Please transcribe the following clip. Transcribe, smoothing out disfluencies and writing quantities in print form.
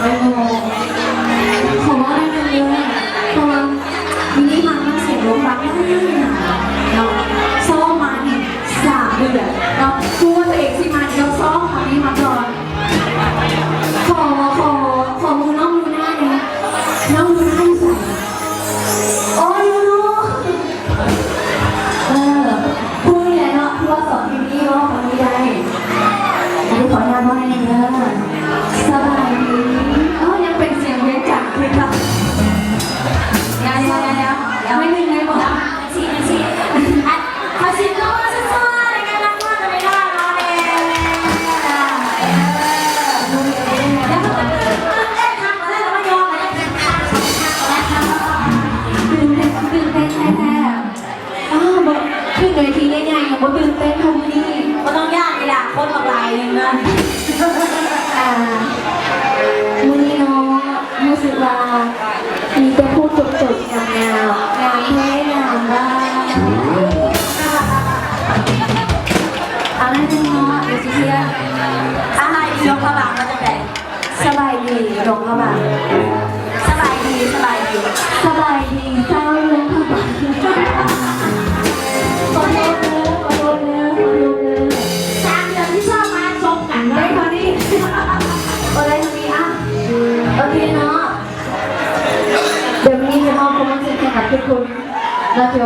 ไม่งงขอว่าได้เลยเพราะว่ามินิมันเสียงลมรักได้เนาะซ้อมมาอีก3 เดือนเนาะพูดว่าตัวเองสิมาเดี๋ยวซ้อมคำนี้มาก่อนขอมือน้องลูน่าเนี่ยน้องลูน่าอยู่ไหนโอ้ยลูพูดนี่แหละเนาะที่ว่าสอนพิมพ์นี่ว่าคนนี้ได้อันนี้ขออนุญาตว่าให้เด้อสบายดียังเป็นเสียงเวียนจักรเลยค่ะยังไม่มีไงบอกสิขอสิโลซัวๆในการรักมากไม่ได้เราเองแล้วก็เล่นทางมาแล้วไม่ยอมเลยตื่นเต้นแท้ๆบอกขึ้นเวทีง่ายๆอย่างว่าตื่นเต้นทำดีก็ต้องยากเลยล่ะคนออกลายนึงนะมือนี้เนาะรู้สึกว่ามีแต่พูดจบๆงามแท้งามบ้างอะไรนึงเนาะเดี๋ยวสิเพื่อนอะไรยกกระบะมาจากไหนสบายดียกกระบะสบายดีเจ้าโยกกระบะขอโทษเนื้อ3 เดือนที่ชอบมาชมกันได้พอดีอะไรทำนี้อ่ะโอเคเนาะเดี๋ยววันนี้จะมอบความรู้สึกให้กับทุกคนเราจะ